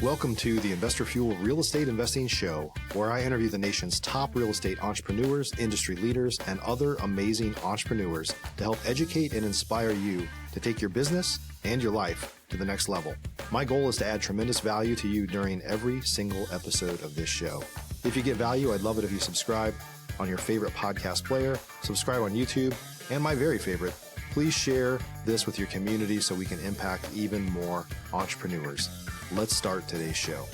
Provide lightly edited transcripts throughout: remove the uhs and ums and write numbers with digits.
Welcome to the Investor Fuel Real Estate Investing Show, where I interview the nation's top real estate entrepreneurs, industry leaders, and other amazing entrepreneurs to help educate and inspire you to take your business and your life to the next level. My goal is to add tremendous value to you during every single episode of this show. If you get value, I'd love it if you subscribe on your favorite podcast player, subscribe on YouTube, and my very favorite, please share this with your community so we can impact even more entrepreneurs. Let's start today's show.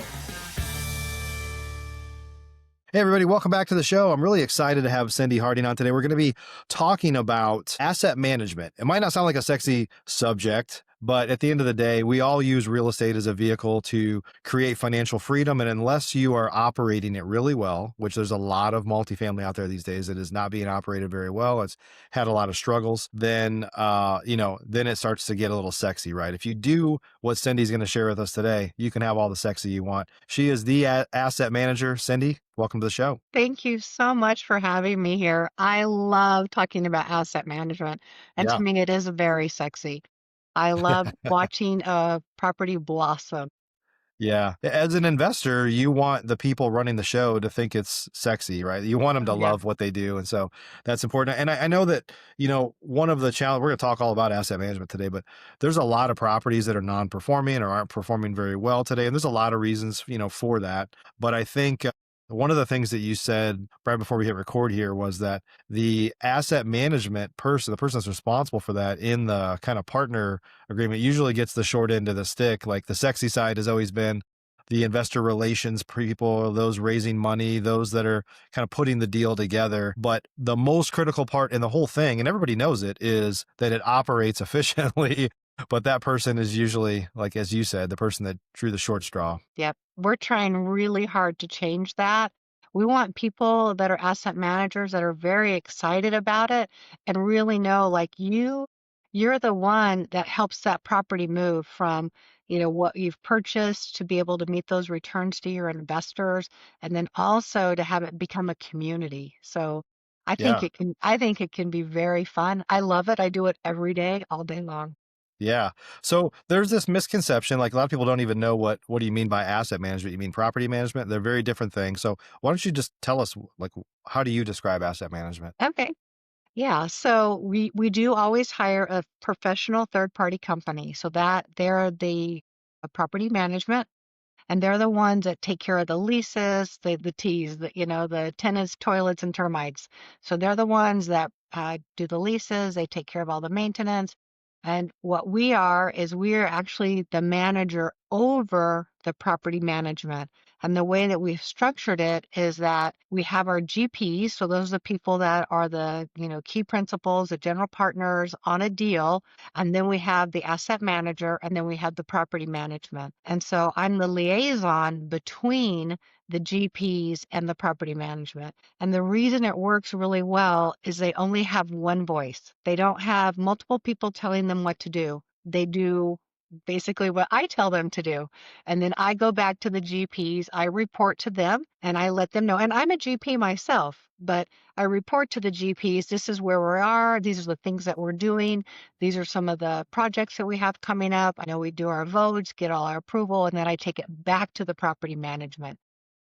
Hey, everybody. Welcome back to the show. I'm really excited to have Cyndee Harding on today. We're going to be talking about asset management. It might not sound like a sexy subject, but at the end of the day, we all use real estate as a vehicle to create financial freedom. And unless you are operating it really well, which there's a lot of multifamily out there these days that is not being operated very well, it's had a lot of struggles, then it starts to get a little sexy, right? If you do what Cyndee's going to share with us today, you can have all the sexy you want. She is the asset manager. Cyndee, welcome to the show. Thank you so much for having me here. I love talking about asset management, and to me, it is very sexy. I love watching a property blossom. Yeah. As an investor, you want the people running the show to think it's sexy, right? You want them to love what they do. And so that's important. And I know that, one of the challenges, we're going to talk all about asset management today, but there's a lot of properties that are non-performing or aren't performing very well today. And there's a lot of reasons, for that. But I think one of the things that you said right before we hit record here was that the asset management person, the person that's responsible for that in the kind of partner agreement, usually gets the short end of the stick. Like the sexy side has always been the investor relations people, those raising money, those that are kind of putting the deal together. But the most critical part in the whole thing, and everybody knows it, is that it operates efficiently. But that person is usually, like, as you said, the person that drew the short straw. Yep. We're trying really hard to change that. We want people that are asset managers that are very excited about it and really know, like you're the one that helps that property move from, what you've purchased to be able to meet those returns to your investors, and then also to have it become a community. So I think it can be very fun. I love it. I do it every day, all day long. Yeah. So there's this misconception, like a lot of people don't even know what do you mean by asset management? You mean property management? They're very different things. So why don't you just tell us, like, how do you describe asset management? Okay. Yeah, so we do always hire a professional third-party company, so that they're the property management, and they're the ones that take care of the leases, the T's, the tenants, toilets, and termites. So they're the ones that do the leases, they take care of all the maintenance. And what we are is we're actually the manager over the property management. And the way that we've structured it is that we have our GPs. So those are the people that are the, key principals, the general partners on a deal. And then we have the asset manager, and then we have the property management. And so I'm the liaison between the GPs and the property management. And the reason it works really well is they only have one voice. They don't have multiple people telling them what to do. They do basically what I tell them to do. And then I go back to the GPs, I report to them, and I let them know. And I'm a GP myself, but I report to the GPs, this is where we are, these are the things that we're doing, these are some of the projects that we have coming up. I know we do our votes, get all our approval, and then I take it back to the property management.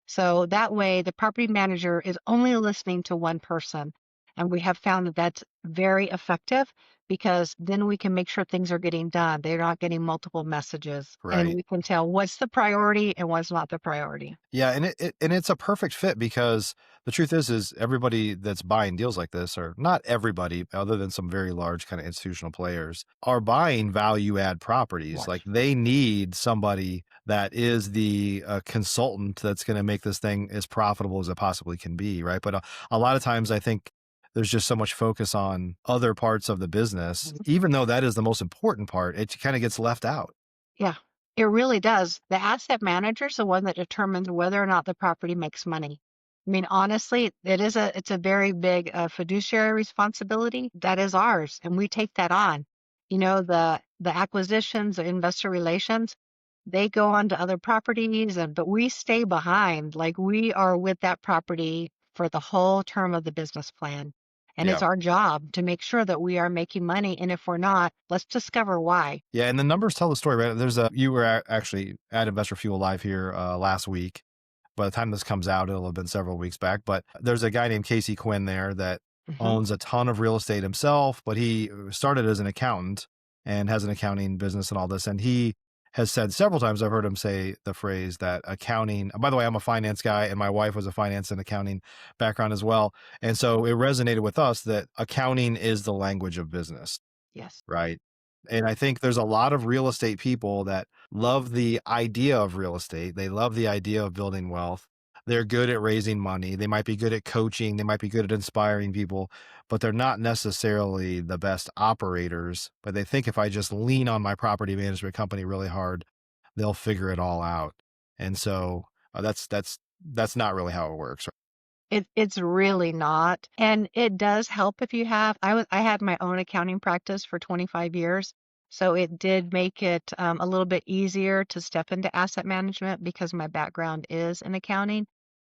So that way, the property manager is only listening to one person. And we have found that that's very effective because then we can make sure things are getting done. They're not getting multiple messages. Right. And we can tell what's the priority and what's not the priority. Yeah, and it's a perfect fit because the truth is everybody that's buying deals like this, or not everybody, other than some very large kind of institutional players, are buying value add properties. Right. Like they need somebody that is the consultant that's going to make this thing as profitable as it possibly can be, right? But a lot of times I think there's just so much focus on other parts of the business, even though that is the most important part, it kind of gets left out. Yeah, it really does. The asset manager is the one that determines whether or not the property makes money. I mean, honestly, it's a very big fiduciary responsibility. That is ours, and we take that on. The acquisitions, the investor relations, they go on to other properties, but we stay behind. Like we are with that property for the whole term of the business plan. And it's Yeah. our job to make sure that we are making money. And if we're not, let's discover why. Yeah, and the numbers tell the story, right? You were actually at Investor Fuel Live here last week. By the time this comes out, it'll have been several weeks back. But there's a guy named Casey Quinn there that Hmm. owns a ton of real estate himself, but he started as an accountant and has an accounting business and all this. And he has said several times, I've heard him say the phrase that accounting, by the way, I'm a finance guy and my wife was a finance and accounting background as well. And so it resonated with us that accounting is the language of business. Yes. Right. And I think there's a lot of real estate people that love the idea of real estate. They love the idea of building wealth. They're good at raising money. They might be good at coaching. They might be good at inspiring people, but they're not necessarily the best operators. But they think if I just lean on my property management company really hard, they'll figure it all out. And so that's not really how it works. It's really not. And it does help if you have I had my own accounting practice for 25 years. So it did make it a little bit easier to step into asset management because my background is in accounting.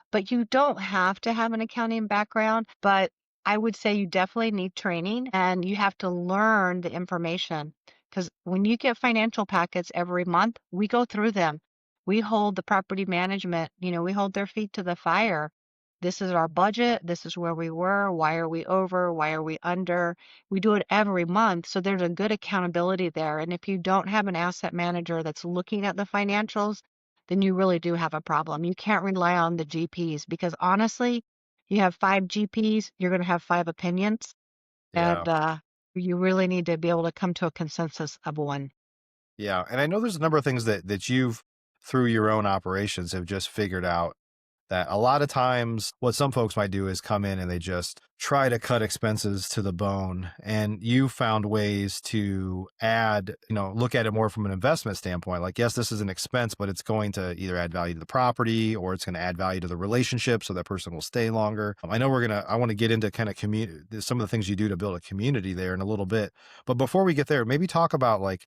But you don't have to have an accounting background, but I would say you definitely need training and you have to learn the information. Because when you get financial packets every month, we go through them. We hold the property management, we hold their feet to the fire. This is our budget. This is where we were. Why are we over? Why are we under? We do it every month. So there's a good accountability there. And if you don't have an asset manager that's looking at the financials, then you really do have a problem. You can't rely on the GPs because honestly, you have five GPs, you're going to have five opinions, Yeah. and you really need to be able to come to a consensus of one. Yeah. And I know there's a number of things that you've through your own operations have just figured out that a lot of times what some folks might do is come in and they just try to cut expenses to the bone. And you found ways to add, look at it more from an investment standpoint. Like, yes, this is an expense, but it's going to either add value to the property or it's going to add value to the relationship so that person will stay longer. I know I want to get into kind of some of the things you do to build a community there in a little bit. But before we get there, maybe talk about like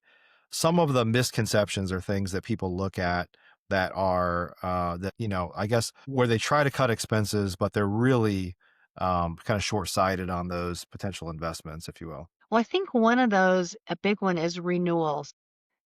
some of the misconceptions or things that people look at that are that I guess where they try to cut expenses but they're really kind of short-sighted on those potential investments, if you will. Well, I think one of those, a big one is renewals.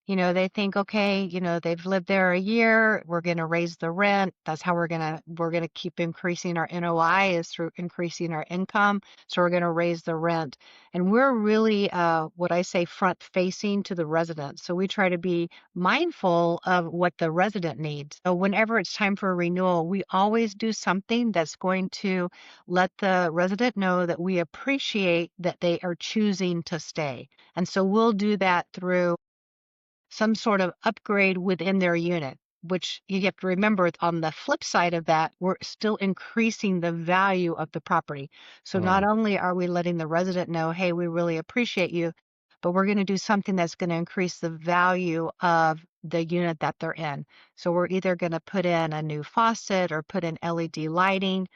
They think, okay, they've lived there a year, we're going to raise the rent. That's how we're going to keep increasing our NOI is through increasing our income. So we're going to raise the rent. And we're really what I say front facing to the resident. So we try to be mindful of what the resident needs. So whenever it's time for a renewal, we always do something that's going to let the resident know that we appreciate that they are choosing to stay. And so we'll do that through some sort of upgrade within their unit, which you have to remember on the flip side of that, we're still increasing the value of the property. So not Mm, only are we letting the resident know, hey, we really appreciate you, but we're going to do something that's going to increase the value of the unit that they're in. So we're either going to put in a new faucet or put in LED lighting.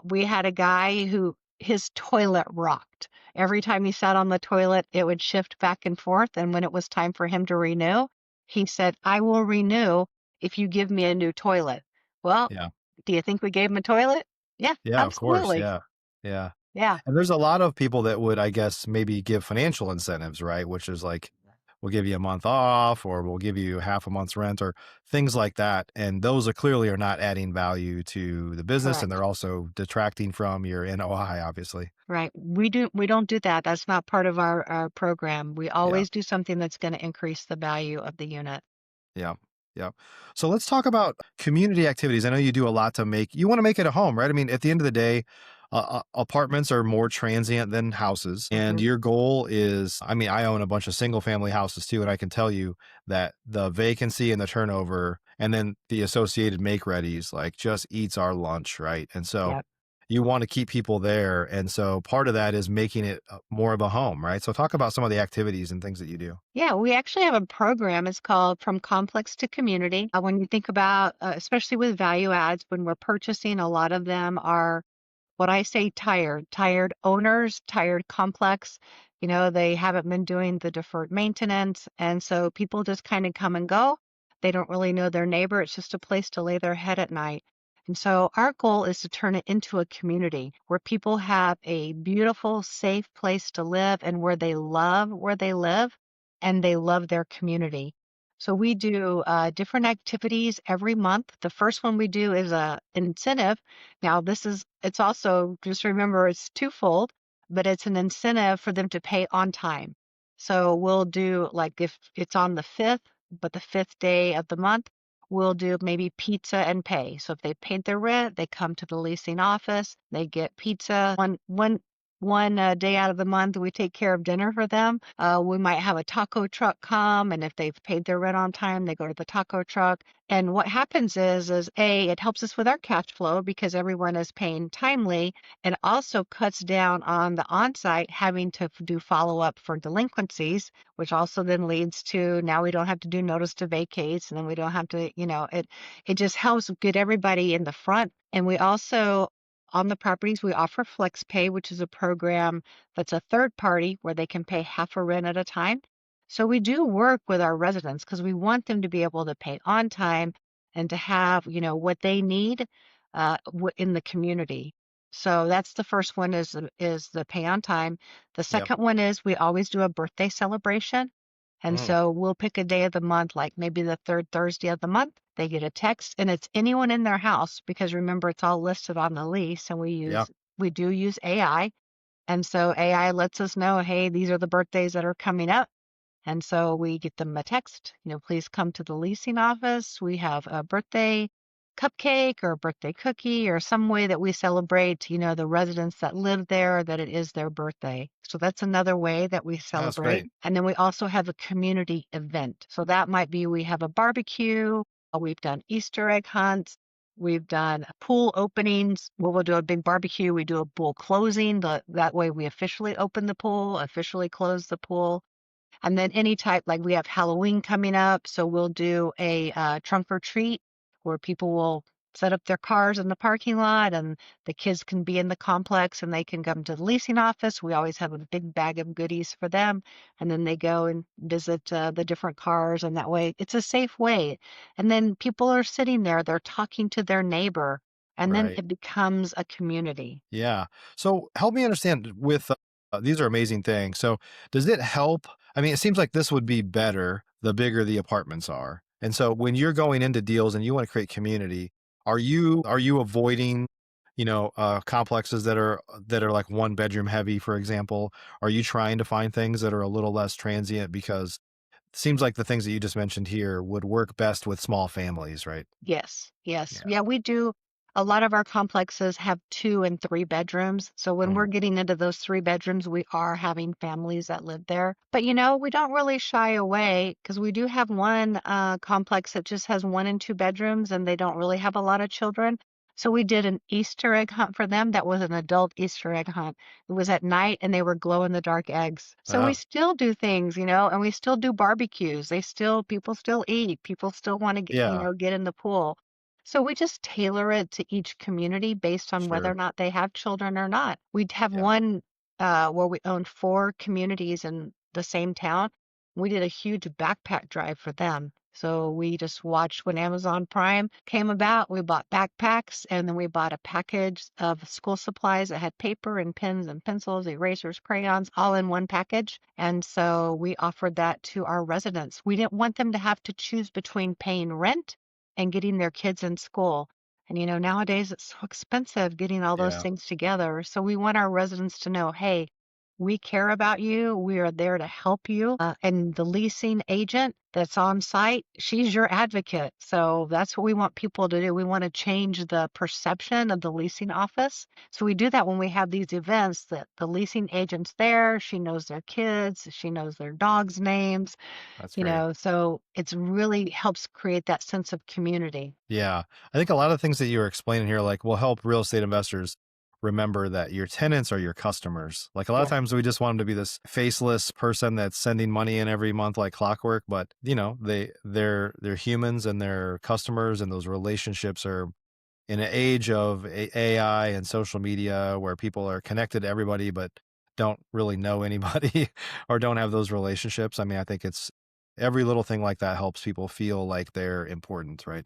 We had a guy who his toilet rocked. Every time he sat on the toilet, it would shift back and forth. And when it was time for him to renew, he said, I will renew if you give me a new toilet. Well, yeah. do you think we gave him a toilet? Yeah, Yeah, of course. absolutely. Yeah. Yeah. Yeah, And there's a lot of people that would, I guess, maybe give financial incentives, right? Which is like, we'll give you a month off or we'll give you half a month's rent or things like that. And those are not adding value to the business and correct. they're also detracting from your NOI, obviously. Right. We don't do that. That's not part of our program. We Yeah. always do something that's going to increase the value of the unit. Yeah. Yeah. So let's talk about community activities. I know you do a lot you want to make it a home, right? I mean, at the end of the day, apartments are more transient than houses. And Hmm. your goal is, I mean, I own a bunch of single family houses too. And I can tell you that the vacancy and the turnover and then the associated make readies like just eats our lunch, right? And so Yeah. you want to keep people there. And so part of that is making it more of a home, right? So talk about some of the activities and things that you do. Yeah, we actually have a program. It's called From Complex to Community. When you think about, especially with value adds, when we're purchasing, a lot of them are what I say tired owners, tired complex. They haven't been doing the deferred maintenance. And so people just kind of come and go. They don't really know their neighbor. It's just a place to lay their head at night. And so our goal is to turn it into a community where people have a beautiful, safe place to live and where they love where they live and they love their community. So we do different activities every month. The first one we do is a incentive. Now it's also, just remember, it's twofold, but it's an incentive for them to pay on time. So we'll do, like, if it's on the 5th, but the 5th day of the month, we'll do maybe pizza and pay. So if they paid their rent, they come to the leasing office, they get pizza. One day out of the month, we take care of dinner for them. We might have a taco truck come, and if they've paid their rent on time, they go to the taco truck. And what happens is it helps us with our cash flow because everyone is paying timely, and also cuts down on the on-site having to do follow-up for delinquencies, which also then leads to now we don't have to do notice to vacates, and then we don't have to, it just helps get everybody in the front. And we also, on the properties, we offer flex pay, which is a program that's a third party where they can pay half a rent at a time. So we do work with our residents because we want them to be able to pay on time and to have, what they need in the community. So that's the first one, is the pay on time. The Yep. second one is we always do a birthday celebration. And Mm, so we'll pick a day of the month, like maybe the third Thursday of the month. They get a text, and it's anyone in their house because remember, it's all listed on the lease, and yeah. we do use AI. And so AI lets us know, hey, these are the birthdays that are coming up. And so we get them a text, please come to the leasing office. We have a birthday cupcake or a birthday cookie or some way that we celebrate, the residents that live there, that it is their birthday. So that's another way that we That's celebrate. great. And then we also have a community event. So that might be we have a barbecue, we've done Easter egg hunts, we've done pool openings. We'll do a big barbecue. We do a pool closing. That way we officially open the pool, officially close the pool. And then any type, like we have Halloween coming up, so we'll do a trunk or treat where people will set up their cars in the parking lot and the kids can be in the complex and they can come to the leasing office. We always have a big bag of goodies for them. And then they go and visit the different cars. And that way it's a safe way. And then people are sitting there, they're talking to their neighbor, and then Right. it becomes a community. Yeah. So help me understand with these are amazing things. So does it help? I mean, it seems like this would be better the bigger the apartments are. And so when you're going into deals and you want to create community, are you avoiding, complexes that are like one bedroom heavy, for example? Are you trying to find things that are a little less transient because it seems like the things that you just mentioned here would work best with small families, right? Yes, yes. Yeah. Yeah, we do. A lot of our complexes have 2 and 3 bedrooms. So when we're Mm, getting into those 3 bedrooms, we are having families that live there. But we don't really shy away because we do have one complex that just has 1 and 2 bedrooms and they don't really have a lot of children. So we did an Easter egg hunt for them. That was an adult Easter egg hunt. It was at night and they were glow in the dark eggs. So we oh, still do things, and we still do barbecues. People still eat. People still want to get, yeah, get in the pool. So we just tailor it to each community based on whether or sure. not they have children or not. We'd have Yeah. one where we owned 4 communities in the same town. We did a huge backpack drive for them. So we just watched when Amazon Prime came about. We bought backpacks and then we bought a package of school supplies that had paper and pens and pencils, erasers, crayons, all in one package. And so we offered that to our residents. We didn't want them to have to choose between paying rent and getting their kids in school. And nowadays it's so expensive getting all those Yeah. things together. So we want our residents to know, hey, we care about you. We are there to help you. And the leasing agent that's on site, she's your advocate. So that's what we want people to do. We want to change the perception of the leasing office. So we do that when we have these events that the leasing agent's there. She knows their kids. She knows their dogs' names, That's great. so it's really helps create that sense of community. Yeah. I think a lot of things that you were explaining here, like, will help real estate investors remember that your tenants are your customers. Like a lot of Yeah. times we just want them to be this faceless person that's sending money in every month like clockwork, but they're humans and they're customers, and those relationships are in an age of AI and social media where people are connected to everybody but don't really know anybody or don't have those relationships. I mean, I think it's every little thing like that helps people feel like they're important, right?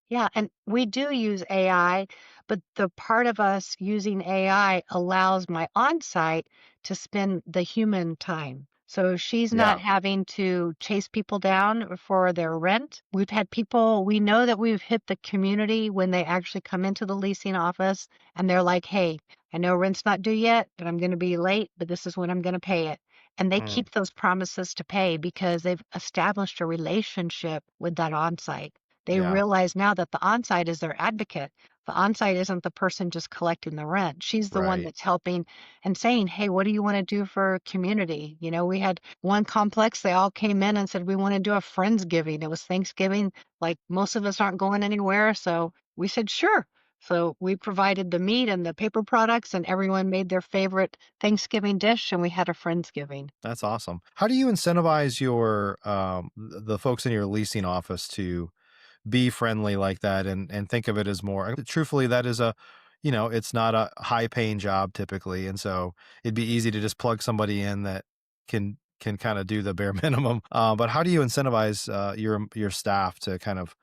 Yeah, and we do use AI, but the part of us using AI allows my on-site to spend the human time. So she's not Yeah. having to chase people down for their rent. We've had people, we know that we've hit the community when they actually come into the leasing office and they're like, hey, I know rent's not due yet, but I'm going to be late, but this is when I'm going to pay it. And they Mm, keep those promises to pay because they've established a relationship with that on-site. They yeah. realize now that the on-site is their advocate. The on-site isn't the person just collecting the rent. She's the one Right. that's helping and saying, "Hey, what do you want to do for community?" You know, we had one complex, they all came in and said, "We want to do a Friendsgiving." It was Thanksgiving. Like most of us aren't going anywhere, so we said, "Sure." So we provided the meat and the paper products, and everyone made their favorite Thanksgiving dish, and we had a Friendsgiving. That's awesome. How do you incentivize your the folks in your leasing office to be friendly like that and think of it as more truthfully that is a it's not a high paying job typically, and so it'd be easy to just plug somebody in that can kind of do the bare minimum, but how do you incentivize your staff to kind of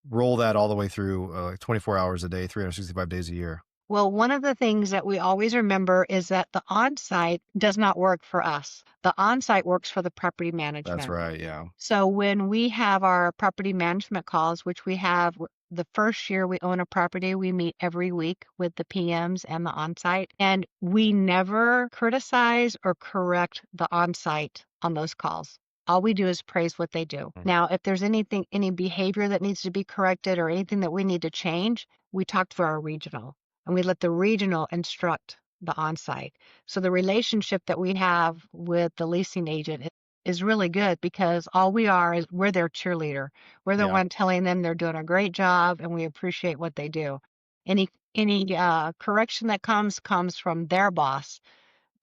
roll that all the way through 24 hours a day 365 days a year? Well, one of the things that we always remember is that the on-site does not work for us. The on-site works for the property That's management. right, yeah. So when we have our property management calls, which we have the first year we own a property, we meet every week with the PMs and the on-site, and we never criticize or correct the on-site on those calls. All we do is praise what they do. Mm, Now, if there's anything, any behavior that needs to be corrected or anything that we need to change, we talk to our regional and we let the regional instruct the on-site. So the relationship that we have with the leasing agent is really good because all we are is we're their cheerleader. We're the yeah. one telling them they're doing a great job and we appreciate what they do. Any correction that comes from their boss,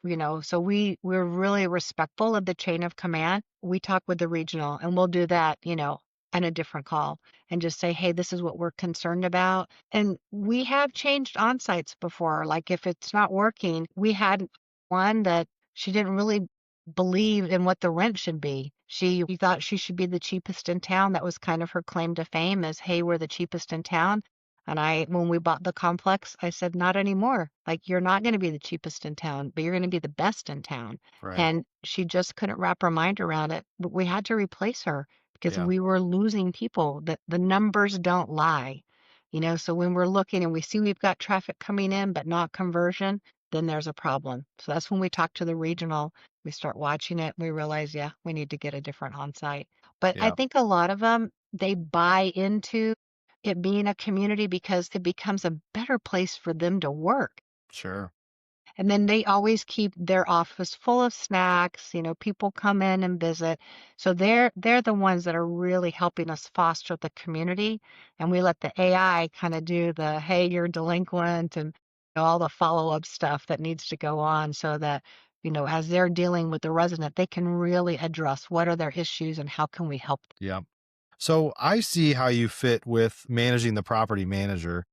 you know, so we're really respectful of the chain of command. We talk with the regional and we'll do that, you know, on a different call and just say, hey, this is what we're concerned about. And we have changed on sites before. Like if it's not working, we had one that she didn't really believe in what the rent should be. She thought she should be the cheapest in town. That was kind of her claim to fame is, hey, we're the cheapest in town. And when we bought the complex, I said, not anymore. Like, you're not going to be the cheapest in town, but you're going to be the best in town. Right. And she just couldn't wrap her mind around it. But we had to replace her because Yeah. we were losing people. The numbers don't lie. You know, so when we're looking and we see we've got traffic coming in, but not conversion, then there's a problem. So that's when we talk to the regional, we start watching it, we realize, yeah, we need to get a different on-site. But I Yeah. think a lot of them, they buy into it being a community because it becomes a better place for them to work. Sure. And then they always keep their office full of snacks, you know, people come in and visit. So they're the ones that are really helping us foster the community. And we let the AI kind of do the, hey, you're delinquent and all the follow-up stuff that needs to go on so that, you know, as they're dealing with the resident, they can really address what are their issues and how can we help. Yeah. So I see how you fit with managing the property manager.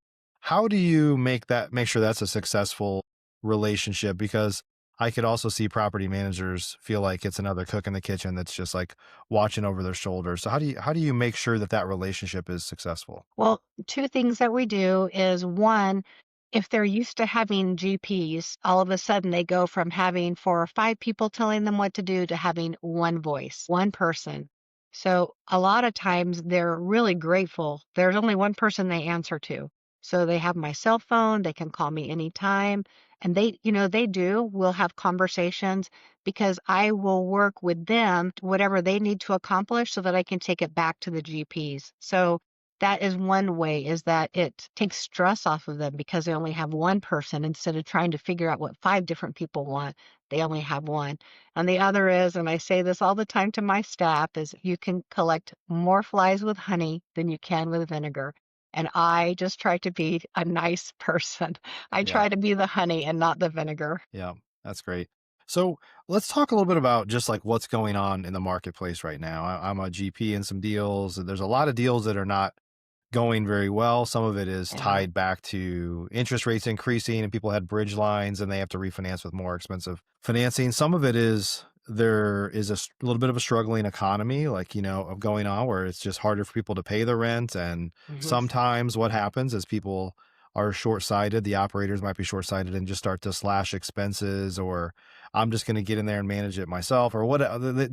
How do you make sure that's a successful relationship? Because I could also see property managers feel like it's another cook in the kitchen that's just like watching over their shoulder. So how do you make sure that that relationship is successful? Well, two things that we do is one, if they're used to having GPs, all of a sudden they go from having 4 or 5 people telling them what to do to having one voice, one person. So a lot of times they're really grateful. There's only one person they answer to. So they have my cell phone, they can call me anytime. And they, you know, they do. We'll have conversations because I will work with them, whatever they need to accomplish, so that I can take it back to the GPs. So that is one way is that it takes stress off of them because they only have one person instead of trying to figure out what 5 different people want. They only have one. And the other is, and I say this all the time to my staff, is you can collect more flies with honey than you can with vinegar. And I just try to be a nice person. I Yeah. try to be the honey and not the vinegar. Yeah. That's great. So let's talk a little bit about just like what's going on in the marketplace right now. I'm a GP in some deals. And there's a lot of deals that are not going very well. Some of it is Yeah. tied back to interest rates increasing and people had bridge lines and they have to refinance with more expensive financing. Some of it is there is little bit of a struggling economy, like, of going on where it's just harder for people to pay the rent. And Mhm. sometimes what happens is people are short-sighted. The operators might be short-sighted and just start to slash expenses, or I'm just going to get in there and manage it myself, or what.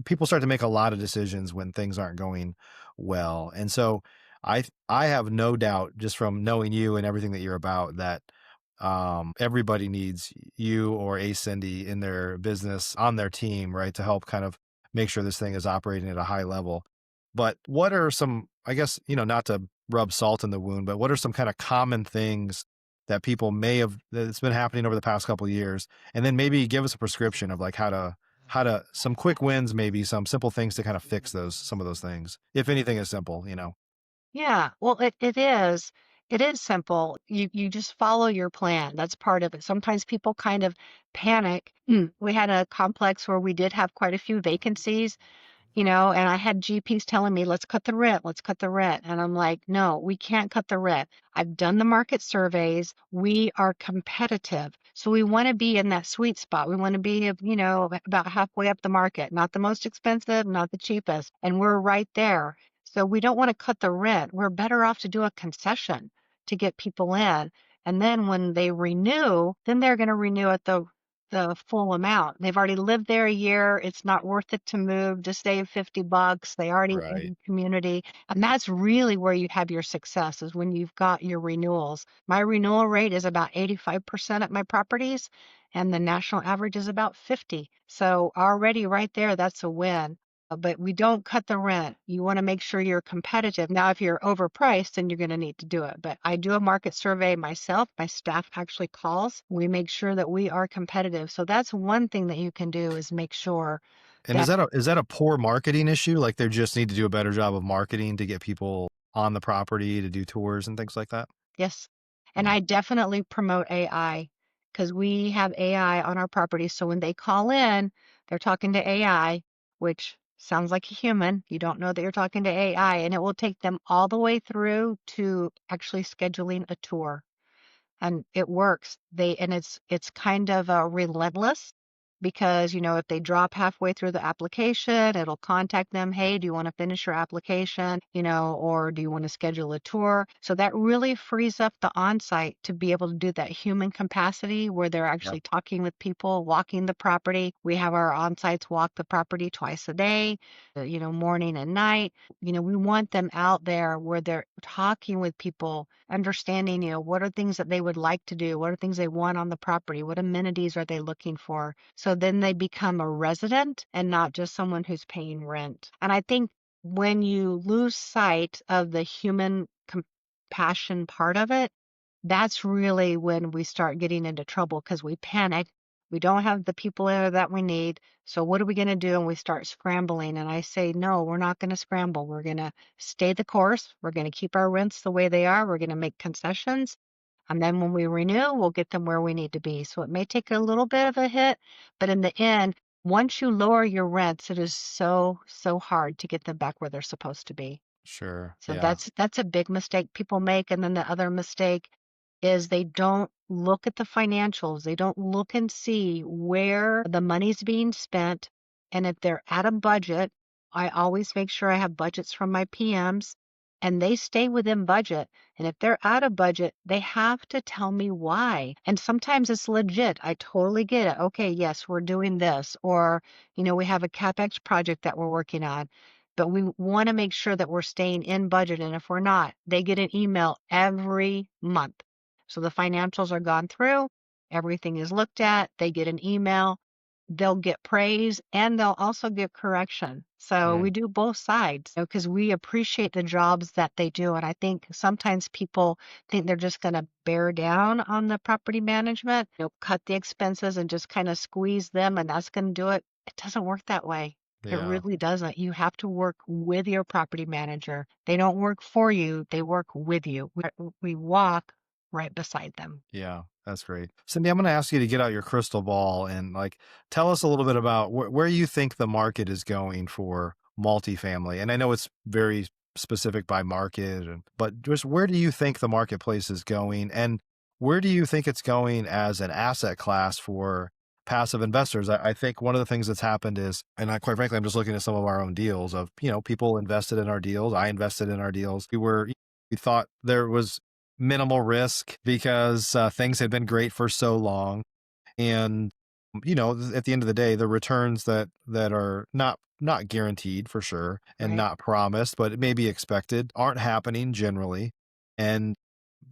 People start to make a lot of decisions when things aren't going well. And so I have no doubt, just from knowing you and everything that you're about, that everybody needs you or a Cyndee in their business on their team, right, to help kind of make sure this thing is operating at a high level. But what are some, I guess, not to rub salt in the wound, but what are some kind of common things that people may have that's been happening over the past couple of years? And then maybe give us a prescription of like how to some quick wins, maybe some simple things to kind of fix those some of those things, if anything is simple. Yeah, well, it is. It is simple. You just follow your plan. That's part of it. Sometimes people kind of panic. We had a complex where we did have quite a few vacancies, and I had GPs telling me, let's cut the rent, let's cut the rent. And I'm like, no, we can't cut the rent. I've done the market surveys. We are competitive. So we want to be in that sweet spot. We want to be, about halfway up the market, not the most expensive, not the cheapest. And we're right there. So we don't want to cut the rent. We're better off to do a concession to get people in. And then when they renew, then they're going to renew at the full amount. They've already lived there a year. It's not worth it to move to save $50. They already in Right. the community. And that's really where you have your success is when you've got your renewals. My renewal rate is about 85% at my properties, and the national average is about 50. So already right there, that's a win. But we don't cut the rent. You want to make sure you're competitive. Now, if you're overpriced, then you're going to need to do it. But I do a market survey myself. My staff actually calls. We make sure that we are competitive. So that's one thing that you can do is make sure And that, is that a poor marketing issue? Like they just need to do a better job of marketing to get people on the property to do tours and things like that? yes. And Mm. I definitely promote AI because we have AI on our property. So when they call in, they're talking to AI, which sounds like a human. You don't know that you're talking to AI, and it will take them all the way through to actually scheduling a tour. And it works. It's kind of relentless because, if they drop halfway through the application, it'll contact them, hey, do you want to finish your application, or do you want to schedule a tour? So that really frees up the on-site to be able to do that human capacity where they're Yep. actually talking with people, walking the property. We have our on-sites walk the property twice a day, morning and night. We want them out there where they're talking with people, understanding, what are things that they would like to do? What are things they want on the property? What amenities are they looking for? So then they become a resident and not just someone who's paying rent. And I think when you lose sight of the human compassion part of it, that's really when we start getting into trouble because we panic. We don't have the people there that we need. So what are we going to do? And we start scrambling. And I say, no, we're not going to scramble. We're going to stay the course. We're going to keep our rents the way they are. We're going to make concessions. And then when we renew, we'll get them where we need to be. So it may take a little bit of a hit, but in the end, once you lower your rents, it is so, so hard to get them back where they're supposed to be. Sure. So Yeah. that's a big mistake people make. And then the other mistake is they don't look at the financials. They don't look and see where the money's being spent. And if they're at a budget, I always make sure I have budgets from my PMs and they stay within budget. And if they're out of budget, they have to tell me why. And sometimes it's legit. I totally get it. Okay, yes, we're doing this. Or, we have a CapEx project that we're working on, but we want to make sure that we're staying in budget. And if we're not, they get an email every month. So the financials are gone through, everything is looked at, they get an email, they'll get praise, and they'll also get correction. So Mm. we do both sides because we appreciate the jobs that they do. And I think sometimes people think they're just going to bear down on the property management, cut the expenses and just kind of squeeze them, and that's going to do it. It doesn't work that way. It Yeah. really doesn't. You have to work with your property manager. They don't work for you, they work with you. We walk right beside them. Yeah. That's great. Cyndee, I'm going to ask you to get out your crystal ball and like tell us a little bit about where you think the market is going for multifamily. And I know it's very specific by market, but just where do you think the marketplace is going, and where do you think it's going as an asset class for passive investors, I think one of the things that's happened is, and I, quite frankly, I'm just looking at some of our own deals of, people invested in our deals. I invested in our deals. We thought there was minimal risk because things had been great for so long. And, at the end of the day, the returns that are not guaranteed for sure and Right. not promised, but it may be expected, aren't happening generally. And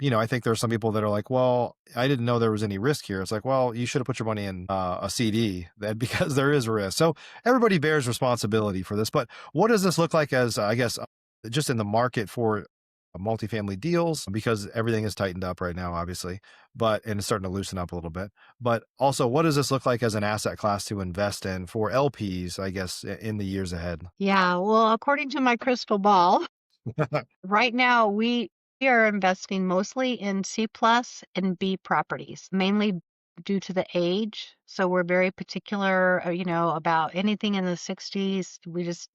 I think there are some people that are like, well, I didn't know there was any risk here. It's like, well, you should have put your money in a CD that because there is risk. So everybody bears responsibility for this. But what does this look like as, I guess, just in the market for multifamily deals? Because everything is tightened up right now, obviously, and it's starting to loosen up a little bit. But also, what does this look like as an asset class to invest in for LPs, I guess, in the years ahead? Yeah. Well, according to my crystal ball, right now we are investing mostly in C plus and B properties, mainly due to the age. So we're very particular, about anything in the 60s.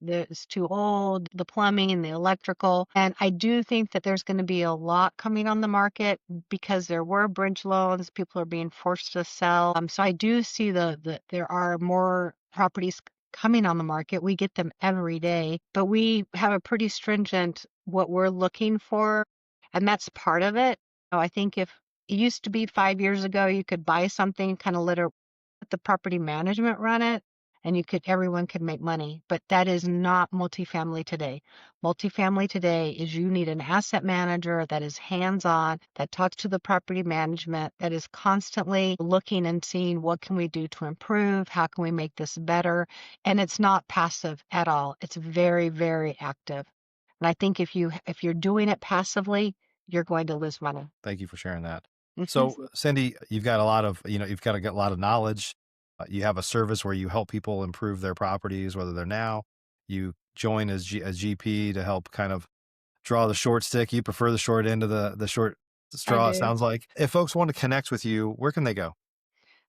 It's too old, the plumbing and the electrical. And I do think that there's going to be a lot coming on the market because there were bridge loans. People are being forced to sell. So I do see there are more properties coming on the market. We get them every day, but we have a pretty stringent what we're looking for, and that's part of it. I think if it used to be 5 years ago, you could buy something, kind of let the property management run it, and everyone could make money. But that is not multifamily today. Multifamily today is you need an asset manager that is hands-on, that talks to the property management, that is constantly looking and seeing what can we do to improve, how can we make this better, and it's not passive at all. It's very, very active. And I think if you're doing it passively, you're going to lose money. Thank you for sharing that. Mhm. So, Cyndee, you've got a lot of, you've got to get a lot of knowledge. You have a service where you help people improve their properties, whether they're now. You join as GP to help kind of draw the short stick. You prefer the short end of the short I straw, it do. sounds like. If folks want to connect with you, where can they go?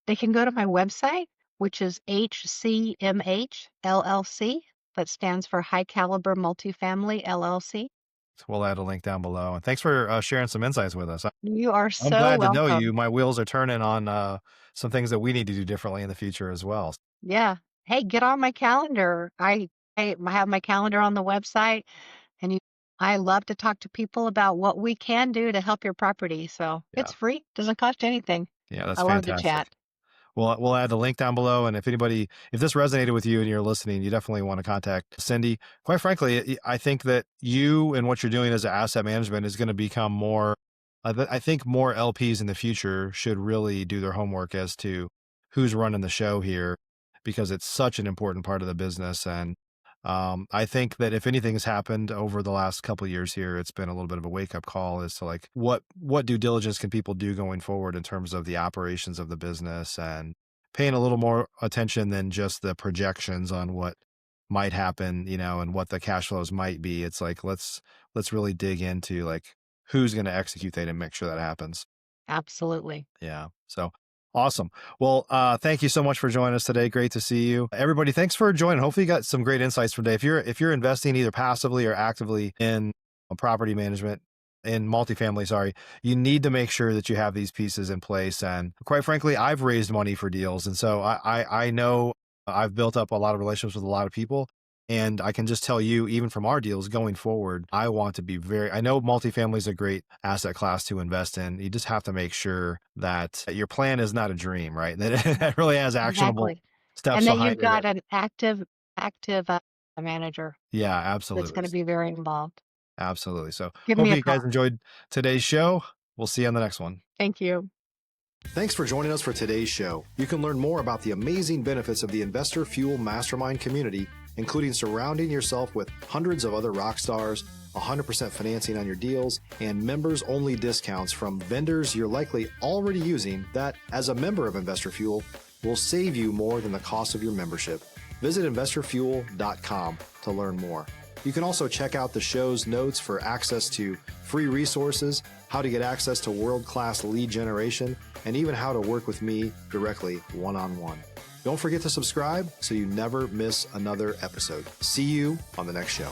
They can go to my website, which is HCMH LLC. That stands for High Caliber Multifamily LLC. We'll add a link down below. And thanks for sharing some insights with us. You are I'm so glad to know you. welcome. My wheels are turning on some things that we need to do differently in the future as well. Yeah. Hey, get on my calendar. I have my calendar on the website, and I love to talk to people about what we can do to help your property. So Yeah. it's free, doesn't cost anything. Yeah, that's I love to fantastic. chat. We'll add the link down below. And if this resonated with you and you're listening, you definitely want to contact Cyndee. Quite frankly, I think that you and what you're doing as an asset management is going to become more. I think more LPs in the future should really do their homework as to who's running the show here, because it's such an important part of the business. And I think that if anything has happened over the last couple of years here, it's been a little bit of a wake up call as to like what due diligence can people do going forward in terms of the operations of the business, and paying a little more attention than just the projections on what might happen, and what the cash flows might be. It's like let's really dig into like who's going to execute that and make sure that happens. Absolutely. Yeah. So awesome. Well, thank you so much for joining us today. Great to see you. Everybody, thanks for joining. Hopefully you got some great insights today. If you're investing either passively or actively in property management, in multifamily, sorry, you need to make sure that you have these pieces in place. And quite frankly, I've raised money for deals. And so I know I've built up a lot of relationships with a lot of people. And I can just tell you, even from our deals going forward, I want to be I know multifamily is a great asset class to invest in. You just have to make sure that your plan is not a dream, right? That it really has actionable Exactly. steps And that you've behind it. got an active manager Yeah, that's absolutely. going to be very involved. Absolutely. So Give me hopefully a you guys call. enjoyed today's show. We'll see you on the next one. Thank you. Thanks for joining us for today's show. You can learn more about the amazing benefits of the Investor Fuel Mastermind community, including surrounding yourself with hundreds of other rock stars, 100% financing on your deals, and members-only discounts from vendors you're likely already using that, as a member of Investor Fuel, will save you more than the cost of your membership. Visit investorfuel.com to learn more. You can also check out the show's notes for access to free resources, how to get access to world-class lead generation, and even how to work with me directly one-on-one. Don't forget to subscribe so you never miss another episode. See you on the next show.